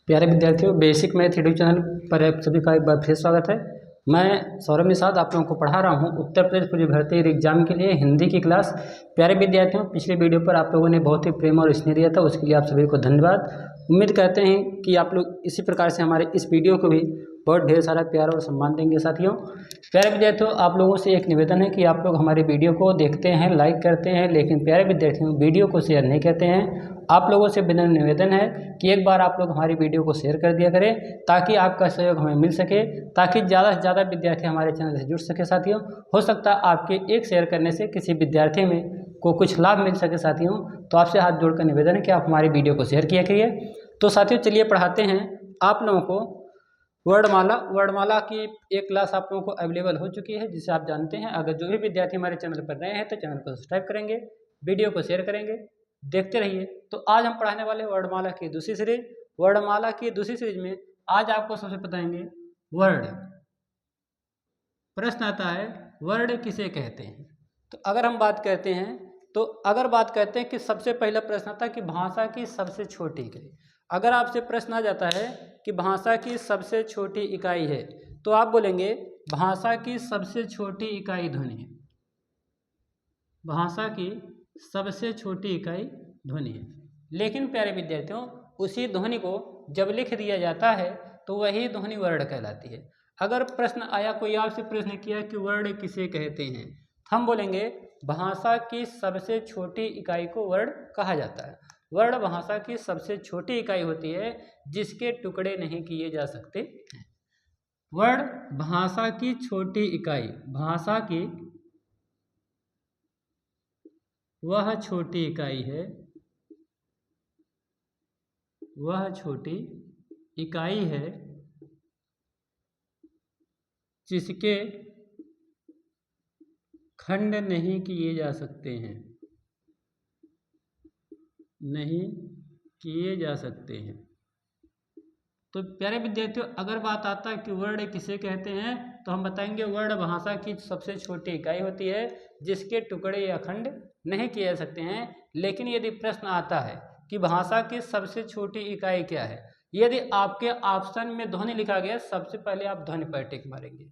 प्यारे विद्यार्थियों, basic math YouTube channel पर आप सभी का एक बार फिर स्वागत है। मैं सौरभ निषाद आप लोगों को पढ़ा रहा हूं उत्तर प्रदेश पुलिस भर्ती एग्जाम के लिए हिंदी की क्लास। प्यारे विद्यार्थियों, पिछले वीडियो पर आप लोगों ने बहुत ही प्रेम और स्नेह दिया था, उसके लिए आप सभी को धन्यवाद। उम्मीद करते हैं कि आप लोग इसी प्रकार से हमारे इस वीडियो को भी बहुत ढेर सारा प्यार और सम्मान देंगे। साथियों, प्यारे विद्यार्थियों, आप लोगों से एक निवेदन है कि आप लोग हमारे वीडियो को देखते हैं, लाइक करते हैं, लेकिन प्यारे विद्यार्थियों वीडियो को शेयर नहीं करते हैं। आप लोगों से विनम्र निवेदन है कि एक बार आप लोग हमारी वीडियो को शेयर कर दिया करें ताकि आपका सहयोग हमें मिल सके, ताकि ज़्यादा से ज़्यादा विद्यार्थी हमारे चैनल से जुड़ सके। साथियों, हो सकता है आपके एक शेयर करने से किसी विद्यार्थी में को कुछ लाभ मिल सके। साथियों, तो आपसे हाथ जोड़कर निवेदन है कि आप हमारी वीडियो को शेयर किया करिए। तो साथियों, चलिए पढ़ाते हैं आप लोगों को वर्णमाला की एक क्लास आप लोगों को अवेलेबल हो चुकी है, जिसे आप जानते हैं। अगर जो भी विद्यार्थी हमारे चैनल पर नए हैं तो चैनल को सब्सक्राइब करेंगे, वीडियो को शेयर करेंगे, देखते रहिए। तो आज हम पढ़ाने वाले वर्णमाला की दूसरी सीरीज। वर्णमाला की दूसरी सीरीज में आज आपको सबसे बताएंगे वर्ड। प्रश्न आता है, वर्ड किसे कहते हैं? तो अगर हम बात करते हैं कि सबसे पहला प्रश्न आता है कि भाषा की सबसे छोटी इकाई। अगर आपसे प्रश्न आ जाता है कि भाषा की सबसे छोटी इकाई है, तो आप बोलेंगे भाषा की सबसे छोटी इकाई ध्वनि है। भाषा की सबसे छोटी इकाई ध्वनि है। लेकिन प्यारे विद्यार्थियों, उसी ध्वनि को जब लिख दिया जाता है तो वही ध्वनि वर्ण कहलाती है। अगर प्रश्न आया, कोई आपसे प्रश्न किया कि वर्ण किसे कहते हैं, हम बोलेंगे भाषा की सबसे छोटी इकाई को वर्ण कहा जाता है। वर्ण भाषा की सबसे छोटी इकाई होती है जिसके टुकड़े नहीं किए जा सकते। वर्ण भाषा की छोटी इकाई, भाषा की वह छोटी इकाई है, वह छोटी इकाई है जिसके खंड नहीं किए जा सकते हैं, नहीं किए जा सकते हैं। तो प्यारे विद्यार्थियों, अगर बात आता है कि वर्ण किसे कहते हैं, तो हम बताएंगे वर्ण भाषा की सबसे छोटी इकाई होती है जिसके टुकड़े या खंड नहीं किए जा सकते हैं। लेकिन यदि प्रश्न आता है कि भाषा की सबसे छोटी इकाई क्या है, यदि आपके ऑप्शन में ध्वनि लिखा गया, सबसे पहले आप ध्वनि पर टिक मारेंगे।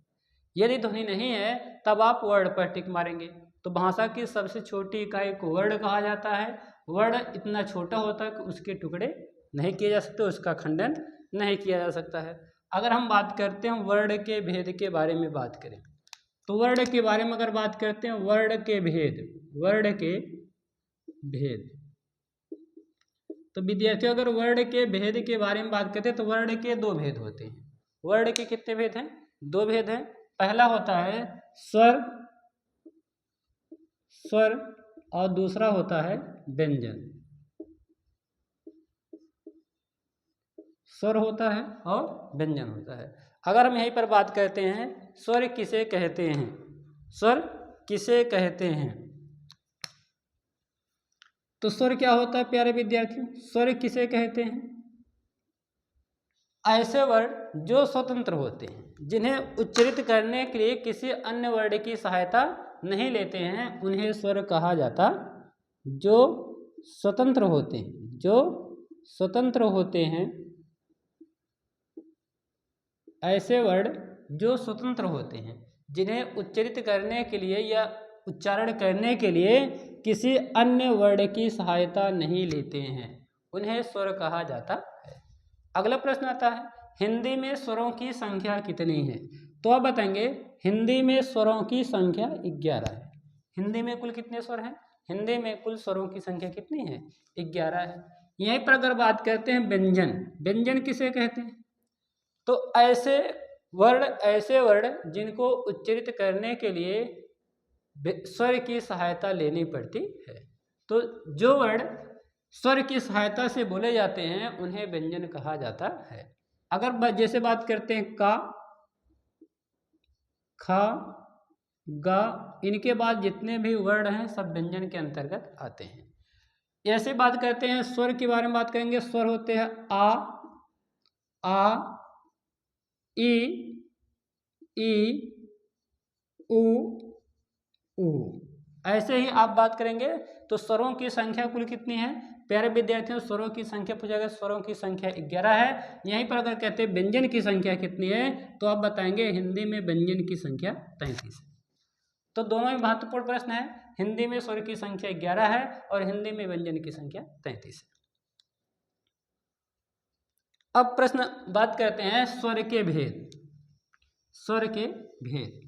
यदि ध्वनि नहीं है तब आप वर्ण पर टिक मारेंगे। तो भाषा की सबसे छोटी इकाई को वर्ण कहा जाता है। वर्ण इतना छोटा होता है कि उसके टुकड़े नहीं किए जा सकते, उसका खंडन नहीं किया जा सकता है। अगर हम बात करते हैं वर्ण के भेद के बारे में बात करें, तो वर्ण के बारे में अगर बात करते हैं, वर्ण के भेद, वर्ण के भेद, तो विद्यार्थियों अगर वर्ण के भेद के बारे में बात करते हैं तो वर्ण के दो भेद होते हैं। वर्ण के कितने भेद हैं? दो भेद हैं। पहला होता है स्वर, स्वर, और दूसरा होता है व्यंजन। स्वर होता है और व्यंजन होता है। अगर हम यहीं पर बात करते हैं स्वर किसे कहते हैं, स्वर किसे कहते हैं, तो स्वर क्या होता है प्यारे विद्यार्थियों? स्वर किसे कहते हैं? ऐसे वर्ण जो स्वतंत्र होते हैं, जिन्हें उच्चारित करने के लिए किसी अन्य वर्ण की सहायता नहीं लेते हैं, उन्हें स्वर कहा जाता। जो स्वतंत्र होते हैं, जो स्वतंत्र होते हैं, ऐसे वर्ण जो स्वतंत्र होते हैं, जिन्हें उच्चारित करने के लिए या उच्चारण करने के लिए किसी अन्य वर्ण की सहायता नहीं लेते हैं, उन्हें स्वर कहा जाता है। अगला प्रश्न आता है, हिंदी में स्वरों की संख्या कितनी है? तो आप बताएंगे हिंदी में स्वरों की संख्या 11 है। हिंदी में कुल कितने स्वर हैं? हिंदी में कुल स्वरों की संख्या कितनी है? 11 है। यहीं पर अगर बात करते हैं व्यंजन, व्यंजन किसे कहते हैं? तो ऐसे वर्ण जिनको उच्चारित करने के लिए स्वर की सहायता लेनी पड़ती है। तो जो वर्ण स्वर की सहायता से बोले जाते हैं उन्हें व्यंजन कहा जाता है। अगर जैसे बात करते हैं का, खा, गा, इनके बाद जितने भी वर्ण हैं सब व्यंजन के अंतर्गत आते हैं। ऐसे बात करते हैं स्वर के बारे में बात करेंगे। स्वर होते हैं आ, ई, उ, ऊ। ऐसे ही आप बात करेंगे तो स्वरों की संख्या कुल कितनी है? प्यारे विद्यार्थियों, स्वरों की संख्या पूछा गया, स्वरों की संख्या 11 है। यहीं पर अगर कहते हैं व्यंजन की संख्या कितनी है, तो आप बताएंगे हिंदी में व्यंजन की संख्या 33 है। तो दोनों ही महत्वपूर्ण प्रश्न है। हिंदी में स्वर की संख्या 11 है और हिंदी में व्यंजन की संख्या 33 है। अब प्रश्न बात करते हैं स्वर के भेद। स्वर के भेद,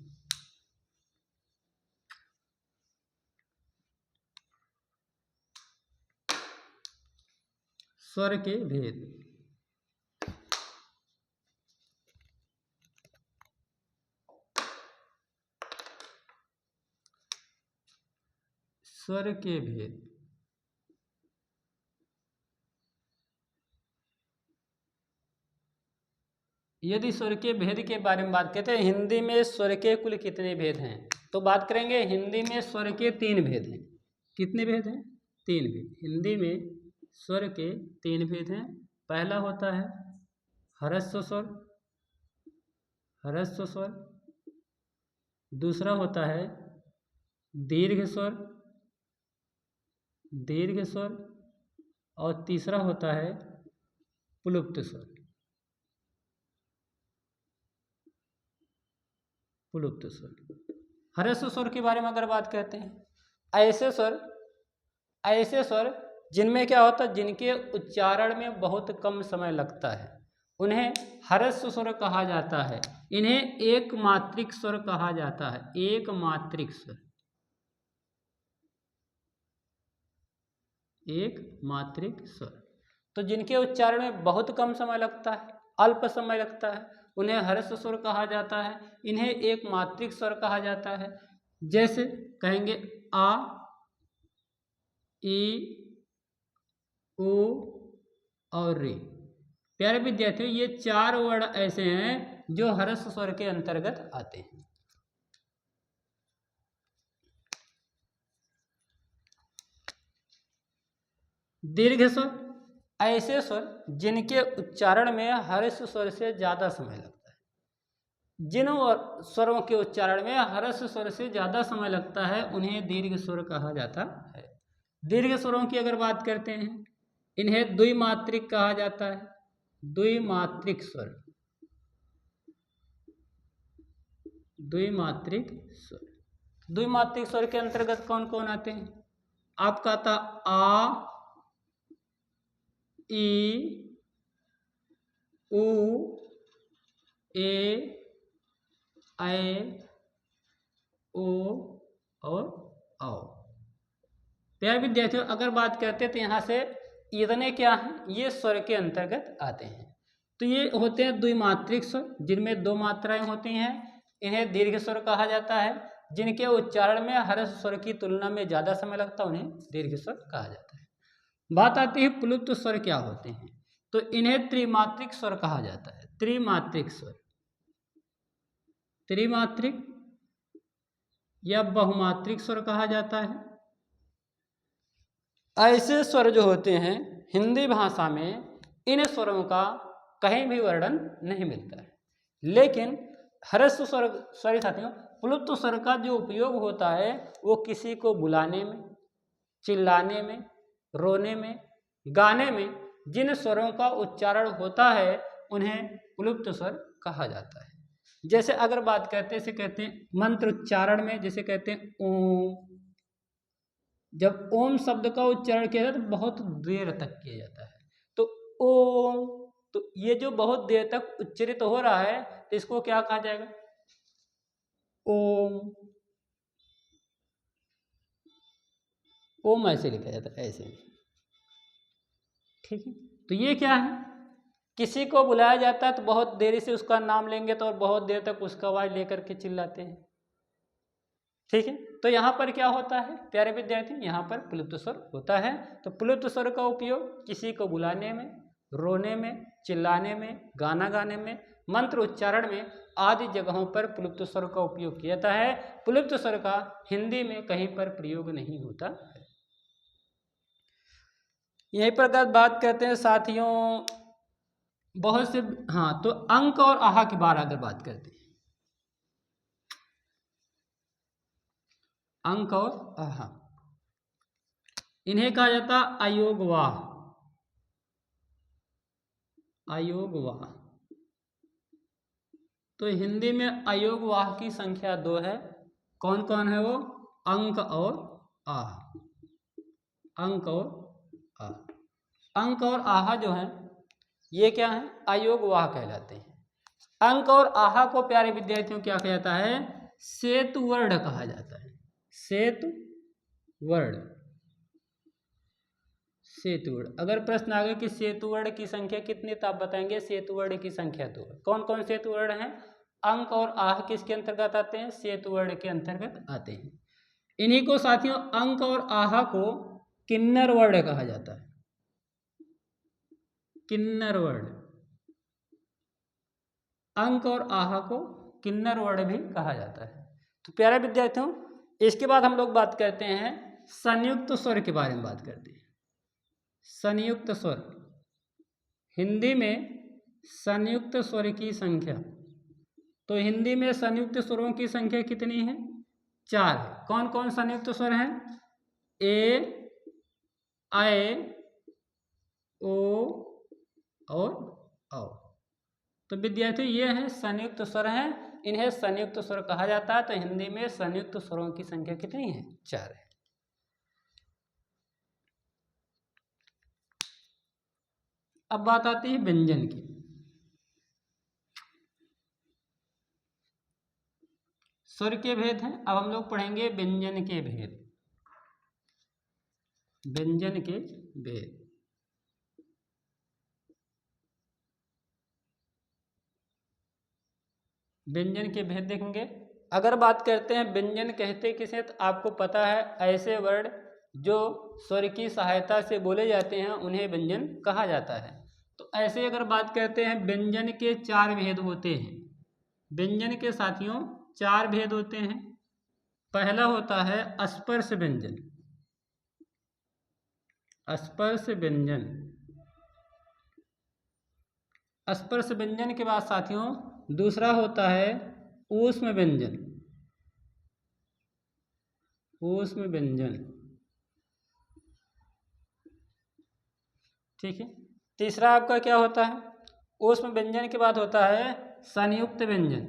स्वर के भेद। स्वर के भेद, यदि स्वर के भेद के बारे में बात करते हैं, हिंदी में स्वर के कुल कितने भेद हैं, तो बात करेंगे हिंदी में स्वर के 3 भेद हैं। कितने भेद हैं? 3 भेद। हिंदी में स्वर के 3 भेद हैं। पहला होता है ह्रस्व स्वर, ह्रस्व स्वर। दूसरा होता है दीर्घ स्वर, दीर्घ स्वर। और तीसरा होता है प्लुप्त स्वर, प्लुप्त स्वर। ह्रस्व स्वर के बारे में अगर बात करते हैं, ऐसे स्वर जिनमें क्या होता है, जिनके उच्चारण में बहुत कम समय लगता है, उन्हें ह्रस्व स्वर कहा जाता है। इन्हें एक मात्रिक स्वर कहा जाता है। एक मात्रिक स्वर, एक मात्रिक स्वर। तो जिनके उच्चारण में बहुत कम समय लगता है, अल्प समय लगता है, उन्हें ह्रस्व स्वर कहा जाता है। इन्हें एक मात्रिक स्वर कहा जाता है। जैसे कहेंगे आ, ई, उ और रे। प्यारे विद्यार्थियों, ये 4 वर्ण ऐसे हैं जो ह्रस्व स्वर के अंतर्गत आते हैं। दीर्घ स्वर, ऐसे स्वर जिनके उच्चारण में ह्रस्व स्वर से ज़्यादा समय लगता है। जिन स्वरों के उच्चारण में ह्रस्व स्वर से ज़्यादा समय लगता है, उन्हें दीर्घ स्वर कहा जाता है। दीर्घ स्वरों की अगर बात करते हैं, इन्हें द्विमात्रिक कहा जाता है। द्विमात्रिक स्वर, द्विमात्रिक स्वर। द्विमात्रिक स्वर के अंतर्गत कौन कौन आते हैं? आपका आता आ, ई, उ, ए, ऐ, ओ और औ। प्यारे विद्यार्थियों, अगर बात करते हैं तो यहाँ से इतने क्या हैं, ये स्वर के अंतर्गत आते हैं। तो ये होते हैं द्विमात्रिक स्वर, जिनमें 2 मात्राएं होती हैं। इन्हें दीर्घ स्वर कहा जाता है। जिनके उच्चारण में ह्रस्व स्वर की तुलना में ज़्यादा समय लगता है, उन्हें दीर्घ स्वर कहा जाता है। बात आती है प्लुप्त स्वर क्या होते हैं, तो इन्हें त्रिमात्रिक स्वर कहा जाता है। त्रिमात्रिक स्वर, त्रिमात्रिक या बहुमात्रिक स्वर कहा जाता है। ऐसे स्वर जो होते हैं, हिंदी भाषा में इन स्वरों का कहीं भी वर्णन नहीं मिलता है। लेकिन ह्रस्व स्वर, सॉरी साथियों, प्लुप्त स्वर का जो उपयोग होता है, वो किसी को बुलाने में, चिल्लाने में, रोने में, गाने में जिन स्वरों का उच्चारण होता है, उन्हें प्लुप्त स्वर कहा जाता है। जैसे अगर बात करते हैं, इसे कहते हैं मंत्र उच्चारण में, जैसे कहते हैं ओम। जब ओम शब्द का उच्चारण किया जाता है तो बहुत देर तक किया जाता है। तो ओम, तो ये जो बहुत देर तक उच्चरित हो रहा है, तो इसको क्या कहा जाएगा? ओम। ओम ऐसे लिखा जाता है, ऐसे। ठीक है, तो ये क्या है, किसी को बुलाया जाता है तो बहुत देरी से उसका नाम लेंगे तो और बहुत देर तक उसका आवाज लेकर के चिल्लाते हैं। ठीक है, तो यहाँ पर क्या होता है प्यारे विद्यार्थी, यहाँ पर प्लुप्त स्वर होता है। तो प्लुप्त स्वर का उपयोग किसी को बुलाने में, रोने में, चिल्लाने में, गाना गाने में, मंत्र उच्चारण में आदि जगहों पर प्लुप्त स्वर का उपयोग किया जाता है। प्लुप्त स्वर का हिंदी में कहीं पर प्रयोग नहीं होता है। यहीं पर अगर बात करते हैं साथियों, बहुत से, हाँ, तो अंक और आहा की बार अगर बात करते हैं, अंक और आहा, इन्हें कहा जाता अयोगवाह। अयोगवाह। तो हिंदी में अयोगवाह की संख्या 2 है। कौन कौन है वो? अंक और आह। अंक और आह। अंक और आहा जो है ये क्या है? अयोगवाह कहलाते हैं। अंक और आहा को प्यारे विद्यार्थियों क्या कहा जाता है? सेतु वर्ण कहा जाता है। सेतु वर्ण। सेतु वर्ण। अगर प्रश्न आ गया कि सेतु वर्ण की संख्या कितनी, तो आप बताएंगे सेतु वर्ण की संख्या 2 है। कौन कौन सेतु वर्ण है? अंक और आह किसके अंतर्गत आते हैं? सेतु वर्ण के अंतर्गत आते हैं। इन्हीं को साथियों अंक और आहा को किन्नर वर्ण कहा जाता है। किन्नर वर्ण। अंक और आहा को किन्नर वर्ण भी कहा जाता है। तो प्यारे विद्यार्थियों, इसके बाद हम लोग बात करते हैं संयुक्त स्वर के बारे में बात करते हैं। संयुक्त स्वर। हिंदी में संयुक्त स्वर की संख्या। तो हिंदी में संयुक्त स्वरों की संख्या कितनी है? 4 है। कौन कौन संयुक्त स्वर हैं? ए, आए, ओ और औ। तो विद्यार्थियों ये हैं संयुक्त स्वर हैं, इन्हें संयुक्त स्वर कहा जाता है। तो हिंदी में संयुक्त स्वरों की संख्या कितनी है? 4 है। अब बात आती है व्यंजन की। स्वर के भेद हैं, अब हम लोग पढ़ेंगे व्यंजन के भेद। व्यंजन के भेद। व्यंजन के भेद देखेंगे। अगर बात करते हैं व्यंजन कहते किसे, तो आपको पता है ऐसे वर्ड जो स्वर की सहायता से बोले जाते हैं उन्हें व्यंजन कहा जाता है। तो ऐसे अगर बात करते हैं व्यंजन के 4 भेद होते हैं। व्यंजन के साथियों 4 भेद होते हैं। पहला होता है स्पर्श व्यंजन। स्पर्श व्यंजन। स्पर्श व्यंजन के बाद साथियों दूसरा होता है ऊष्म व्यंजन। ऊष्म व्यंजन। ठीक है। तीसरा आपका क्या होता है? ऊष्म व्यंजन के बाद होता है संयुक्त व्यंजन।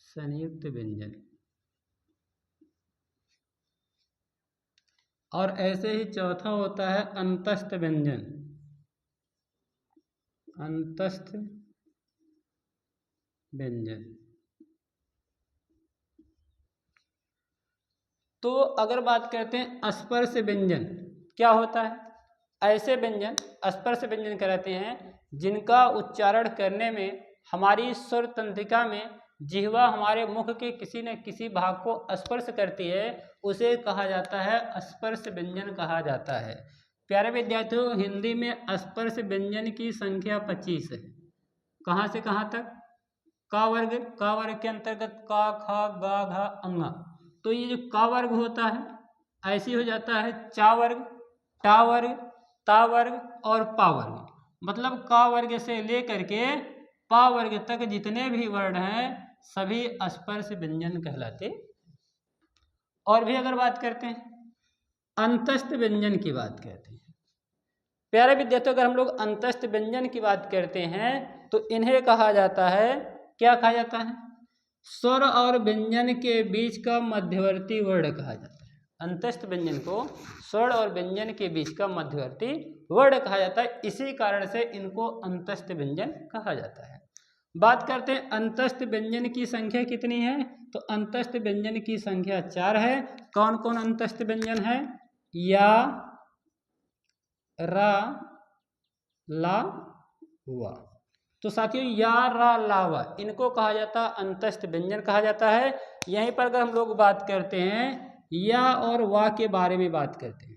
संयुक्त व्यंजन। और ऐसे ही चौथा होता है अंतस्थ व्यंजन। अंतस्थ व्यंजन। तो अगर बात करते हैं स्पर्श व्यंजन क्या होता है? ऐसे व्यंजन स्पर्श व्यंजन कहलाते हैं जिनका उच्चारण करने में हमारी स्वर तंत्रिका में जिह्वा हमारे मुख के किसी न किसी भाग को स्पर्श करती है, उसे कहा जाता है स्पर्श व्यंजन कहा जाता है। प्यारे विद्यार्थियों, हिंदी में स्पर्श व्यंजन की संख्या 25 है। कहाँ से कहाँ तक? का वर्ग। का वर्ग के अंतर्गत का, खा, गा, घा, अंगा। तो ये जो का वर्ग होता है ऐसे हो जाता है चा वर्ग, टा वर्ग, ता वर्ग और पा वर्ग। मतलब का वर्ग से लेकर के पा वर्ग तक जितने भी वर्ण हैं सभी स्पर्श व्यंजन कहलाते। और भी अगर बात करते हैं अंतस्थ व्यंजन की बात करते हैं। प्यारे विद्यार्थियों, अगर हम लोग अंतस्थ व्यंजन की बात करते हैं तो इन्हें कहा जाता है, क्या कहा जाता है? स्वर और व्यंजन के बीच का मध्यवर्ती वर्ण कहा जाता है। अंतस्थ व्यंजन को स्वर और व्यंजन के बीच का मध्यवर्ती वर्ण कहा जाता है, इसी कारण से इनको अंतस्थ व्यंजन कहा जाता है। बात करते हैं अंतस्थ व्यंजन की संख्या कितनी है? तो अंतस्थ व्यंजन की संख्या 4 है। कौन कौन अंतस्थ व्यंजन है? या, रा, ला, वा। तो साथियों या, रा, ला, वा इनको कहा जाता है अंतस्थ व्यंजन कहा जाता है। यहीं पर अगर हम लोग बात करते हैं या और वा के बारे में बात करते हैं।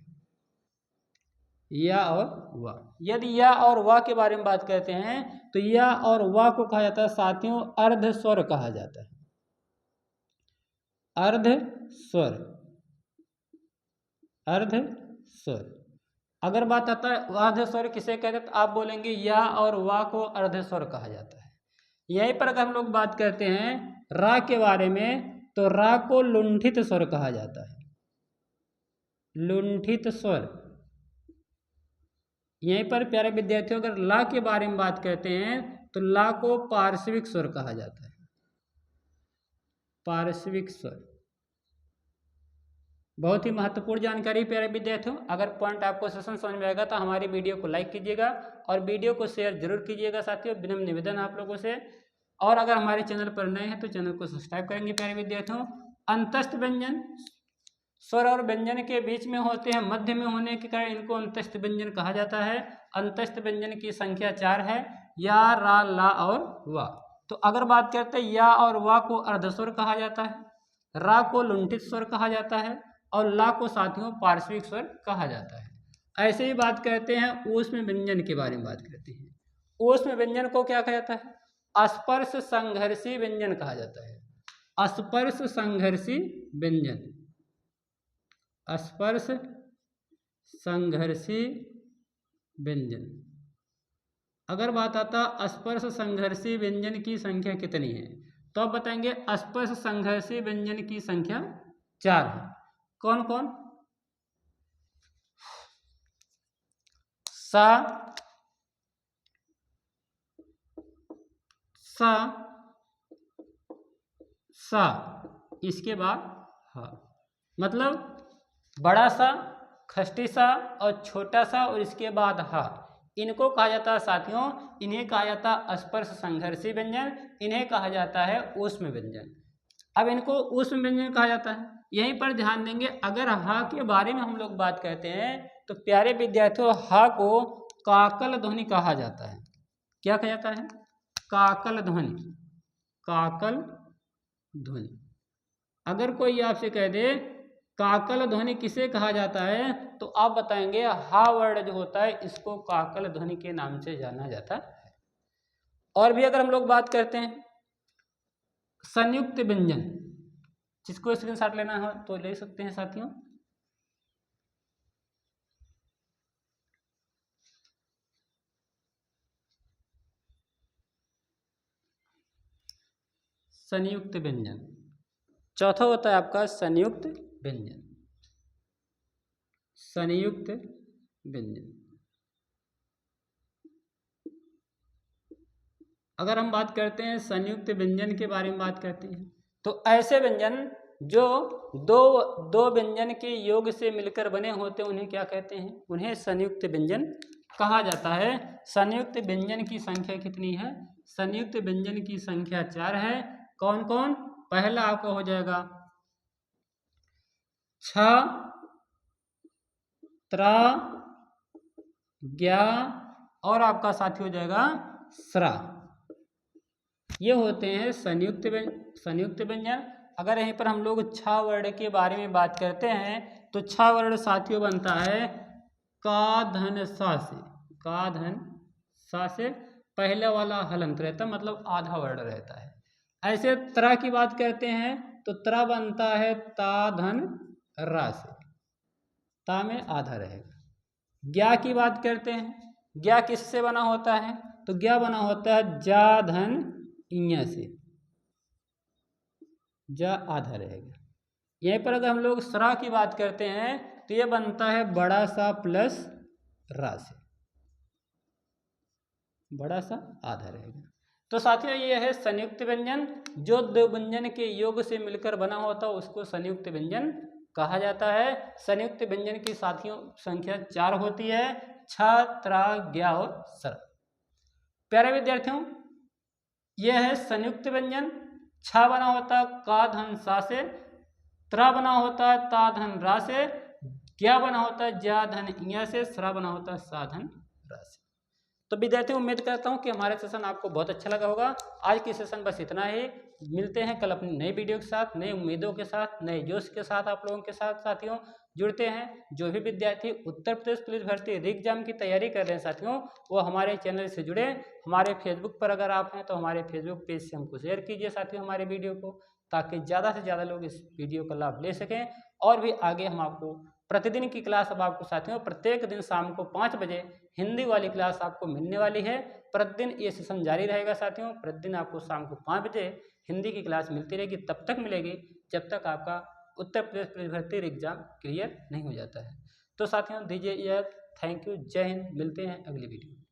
या और वा, यदि या और वा के बारे में बात करते हैं तो या और वा को कहा जाता है साथियों अर्ध स्वर कहा जाता है। अर्ध स्वर। अर्ध स्वर। अगर बात आता है अर्ध स्वर किसे कहते हैं तो आप बोलेंगे या और वा को अर्ध स्वर कहा जाता है। यहीं पर अगर हम लोग बात करते हैं रा के बारे में तो रा को लुंठित स्वर कहा जाता है। लुंठित स्वर। यहीं पर प्यारे विद्यार्थियों अगर ला के बारे में बात करते हैं तो ला को पार्श्विक स्वर कहा जाता है। पार्श्विक स्वर बहुत ही महत्वपूर्ण जानकारी प्यारे विद्यार्थियों। अगर पॉइंट आपको सेशन समझ में आएगा तो हमारी वीडियो को लाइक कीजिएगा और वीडियो को शेयर जरूर कीजिएगा साथियों, विनम्र निवेदन आप लोगों से। और अगर हमारे चैनल पर नए हैं तो चैनल को सब्सक्राइब करेंगे प्यारे विद्यार्थियों। अंतस्थ व्यंजन स्वर और व्यंजन के बीच में होते हैं, मध्य में होने के कारण इनको अंतस्थ व्यंजन कहा जाता है। अंतस्थ व्यंजन की संख्या 4 है, या, रा, ला और वा। तो अगर बात करते हैं या और वा को अर्धस्वर कहा जाता है, रा को लुंठित स्वर कहा जाता है और ला को साथियों पार्श्विक स्वर कहा जाता है। ऐसे ही बात करते हैं ऊष्म व्यंजन के बारे में बात करते हैं। ऊष्म व्यंजन को क्या कहा जाता है? स्पर्श संघर्षी व्यंजन कहा जाता है। स्पर्श संघर्षी व्यंजन। स्पर्श संघर्षी व्यंजन। अगर बात आता स्पर्श संघर्षी व्यंजन की संख्या कितनी है तो आप बताएंगे स्पर्श संघर्षी व्यंजन की संख्या 4 है। कौन कौन? सा, सा, सा, इसके बाद हा। मतलब बड़ा सा, खष्टी सा और छोटा सा और इसके बाद हा, इनको कहा जाता है साथियों, इन्हें कहा जाता है स्पर्श संघर्षी व्यंजन, इन्हें कहा जाता है ऊष्म व्यंजन। अब इनको ऊष्म व्यंजन कहा जाता है। यहीं पर ध्यान देंगे, अगर हा के बारे में हम लोग बात करते हैं तो प्यारे विद्यार्थियों हा को काकल ध्वनि कहा जाता है। क्या कहा जाता है? काकल ध्वनि। काकल ध्वनि। अगर कोई आपसे कह दे काकल ध्वनि किसे कहा जाता है तो आप बताएंगे हा वर्ड जो होता है इसको काकल ध्वनि के नाम से जाना जाता है। और भी अगर हम लोग बात करते हैं संयुक्त व्यंजन, जिसको स्क्रीनशॉट लेना हो तो ले सकते हैं साथियों। संयुक्त व्यंजन चौथा होता है आपका संयुक्त व्यंजन। संयुक्त व्यंजन। अगर हम बात करते हैं संयुक्त व्यंजन के बारे में बात करते हैं तो ऐसे व्यंजन जो दो व्यंजन के योग से मिलकर बने होते हैं उन्हें क्या कहते हैं? उन्हें संयुक्त व्यंजन कहा जाता है। संयुक्त व्यंजन की संख्या कितनी है? संयुक्त व्यंजन की संख्या 4 है। कौन कौन? पहला आपका हो जाएगा छ, त्रा, ज्ञा और आपका साथी हो जाएगा स्रा। ये होते हैं संयुक्त व्यंजन। अगर यहीं पर हम लोग छा वर्ण के बारे में बात करते हैं तो छा वर्ण साथियों बनता है का धन सा से। का धन सा से पहले वाला हलंत रहता है, मतलब आधा वर्ण रहता है। ऐसे त्रा की बात करते हैं तो त्रा बनता है ता धन रा से, ता में आधा रहेगा। ज्ञा की बात करते हैं, ज्ञा किससे बना होता है तो ज्ञा बना होता है जा धन इया से, जा आधा रहेगा। यहीं पर अगर हम लोग स्रा की बात करते हैं तो ये बनता है बड़ा सा प्लस रा से, बड़ा सा आधा रहेगा। तो साथियों ये है संयुक्त व्यंजन। जो दो व्यंजन के योग से मिलकर बना होता है उसको संयुक्त व्यंजन कहा जाता है। संयुक्त व्यंजन की साथियों संख्या 4 होती है, छ, त्रा, ज्ञा और स्रा। प्यारे विद्यार्थियों यह है संयुक्त व्यंजन। छ बना होता है का धन सा से, त्रा बना होता है ता धन रा से, ज्ञा बना होता है जा धन इया से, स्रा बना होता है सा धन रा से। तो विद्यार्थियों उम्मीद करता हूं कि हमारा सेशन आपको बहुत अच्छा लगा होगा। आज की सेशन बस इतना ही। मिलते हैं कल अपनी नई वीडियो के साथ, नई उम्मीदों के साथ, नए जोश के साथ आप लोगों के साथ साथियों जुड़ते हैं। जो भी विद्यार्थी उत्तर प्रदेश पुलिस भर्ती री एग्जाम की तैयारी कर रहे हैं साथियों वो हमारे चैनल से जुड़े। हमारे फेसबुक पर अगर आप हैं तो हमारे फेसबुक पेज से हमको शेयर कीजिए साथियों हमारे वीडियो को, ताकि ज़्यादा से ज़्यादा लोग इस वीडियो का लाभ ले सकें। और भी आगे हम आपको प्रतिदिन की क्लास अब आपको साथियों प्रत्येक दिन शाम को 5 बजे हिंदी वाली क्लास आपको मिलने वाली है। प्रतिदिन ये सेशन जारी रहेगा साथियों। प्रतिदिन आपको शाम को 5 बजे हिंदी की क्लास मिलती रहेगी। तब तक मिलेगी जब तक आपका उत्तर प्रदेश पुलिस भर्ती एग्जाम क्लियर नहीं हो जाता है। तो साथियों दीजिए यह, थैंक यू, जय हिंद, मिलते हैं अगली वीडियो।